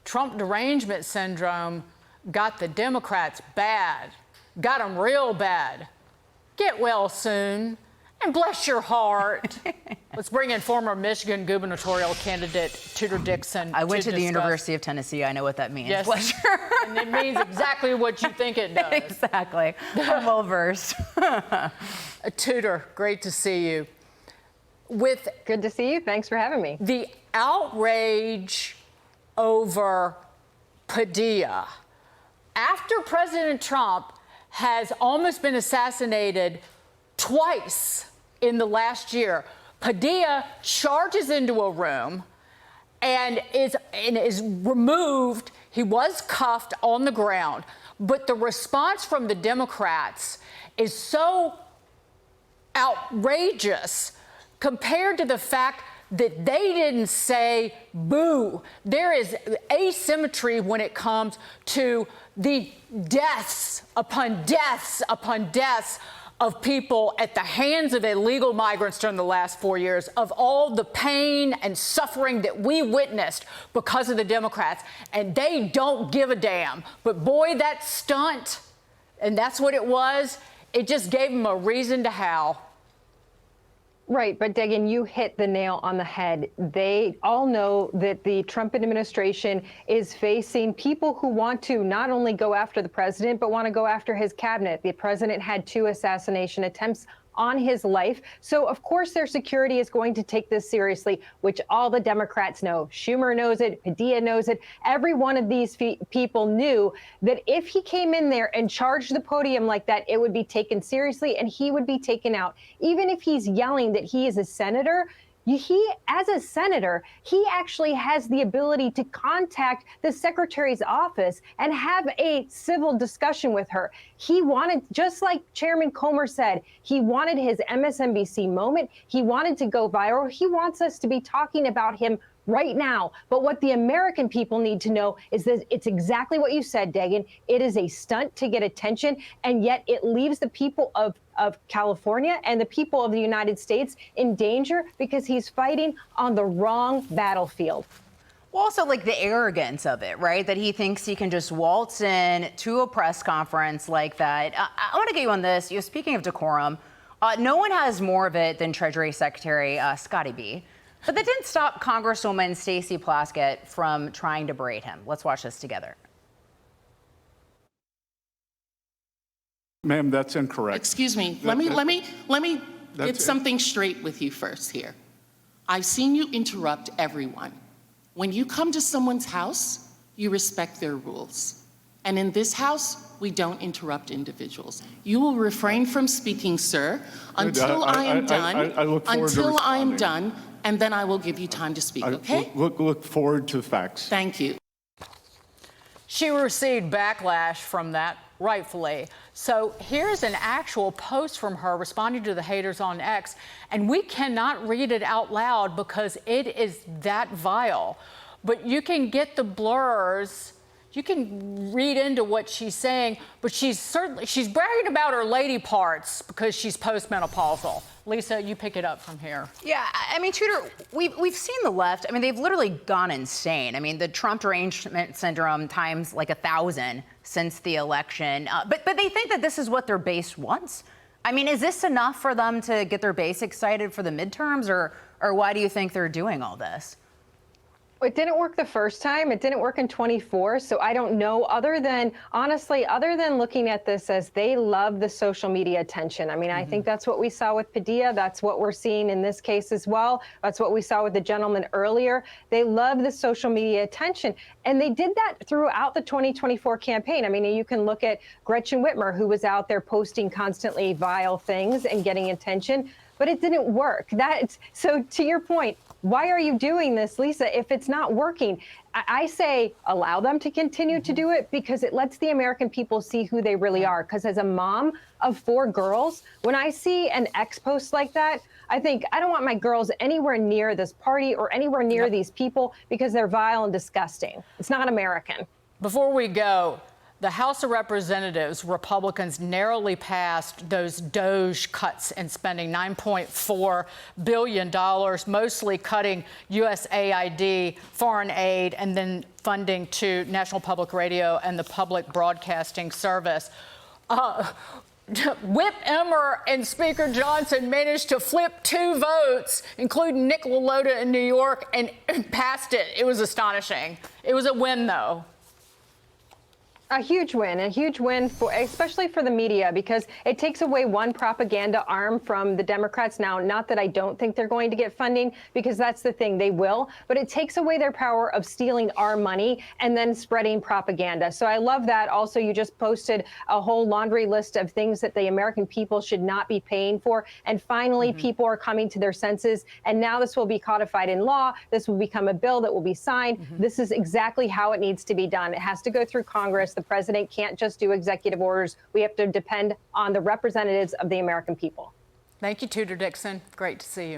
Trump derangement syndrome got the Democrats bad, got them real bad. Get well soon, and bless your heart. Let's bring in former Michigan gubernatorial candidate Tudor Dixon. I went to the University of Tennessee. I know what that means. Yes, bless and it means exactly what you think it does. Exactly. I'm well versed. Tudor, great to see you. Good to see you. Thanks for having me. The outrage over Padilla, after President Trump has almost been assassinated twice in the last year, Padilla charges into a room and is removed. He was cuffed on the ground, but the response from the Democrats is so outrageous compared to the fact that they didn't say boo. There is asymmetry when it comes to the deaths upon deaths upon deaths of people at the hands of illegal migrants during the last 4 years, of all the pain and suffering that we witnessed because of the Democrats. And they don't give a damn. But boy, that stunt, and that's what it was, it just gave them a reason to howl. Right, but Dagan, you hit the nail on the head. They all know that the Trump administration is facing people who want to not only go after the president, but want to go after his cabinet. The president had 2 assassination attempts on his life. So, of course, their security is going to take this seriously, which all the Democrats know. Schumer knows it. Padilla knows it. Every one of these people knew that if he came in there and charged the podium like that, it would be taken seriously and he would be taken out. Even if he's yelling that he is a senator, as a senator, he actually has the ability to contact the secretary's office and have a civil discussion with her. He wanted, just like Chairman Comer said, he wanted his MSNBC moment. He wanted to go viral. He wants us to be talking about him right now. But what the American people need to know is that it's exactly what you said, Dagan. It is a stunt to get attention, and yet it leaves the people of California and the people of the United States in danger because he's fighting on the wrong battlefield. Well, also like the arrogance of it, right? That he thinks he can just waltz in to a press conference like that. I want to get you on this. Speaking of decorum, no one has more of it than Treasury Secretary Scotty B. But that didn't stop Congresswoman Stacey Plaskett from trying to berate him. Let's watch this together. Ma'am, that's incorrect. Excuse me. Let me get something straight with you first here. I've seen you interrupt everyone. When you come to someone's house, you respect their rules. And in this house, we don't interrupt individuals. You will refrain from speaking, sir, until I am done. I look forward to responding. I am done, and then I will give you time to speak, okay? Look forward to the facts. Thank you. She received backlash from that, rightfully. So here's an actual post from her responding to the haters on X, and we cannot read it out loud because it is that vile. But you can get the blurs. You can read into what she's saying, but she's bragging about her lady parts because she's postmenopausal. Lisa, you pick it up from here. Yeah, I mean, Tudor, we've seen the left. I mean, they've literally gone insane. I mean, the Trump derangement syndrome times like 1,000 since the election. But they think that this is what their base wants. I mean, is this enough for them to get their base excited for the midterms, or why do you think they're doing all this? It didn't work the first time. It didn't work in 24. So I don't know, honestly, other than looking at this as they love the social media attention. I mean, I think that's what we saw with Padilla. That's what we're seeing in this case as well. That's what we saw with the gentleman earlier. They love the social media attention. And they did that throughout the 2024 campaign. I mean, you can look at Gretchen Whitmer, who was out there posting constantly vile things and getting attention, but it didn't work. So to your point, why are you doing this, Lisa, if it's not working? I say allow them to continue to do it because it lets the American people see who they really are. Because as a mom of 4 girls, when I see an X post like that, I think I don't want my girls anywhere near this party or anywhere near these people because they're vile and disgusting. It's not American. Before we go, The House of Representatives, Republicans narrowly passed those DOGE cuts in spending, $9.4 billion, mostly cutting USAID, foreign aid, and then funding to National Public Radio and the Public Broadcasting Service. Whip Emmer and Speaker Johnson managed to flip 2 votes, including Nick LaLota in New York, and passed it. It was astonishing. It was a win, though. A huge win, for, especially for the media, because it takes away one propaganda arm from the Democrats. Now, not that I don't think they're going to get funding, because that's the thing, they will, but it takes away their power of stealing our money and then spreading propaganda. So I love that. Also, you just posted a whole laundry list of things that the American people should not be paying for. And finally, people are coming to their senses. And now this will be codified in law. This will become a bill that will be signed. This is exactly how it needs to be done. It has to go through Congress. The president can't just do executive orders. We have to depend on the representatives of the American people. Thank you, Tudor Dixon. Great to see you.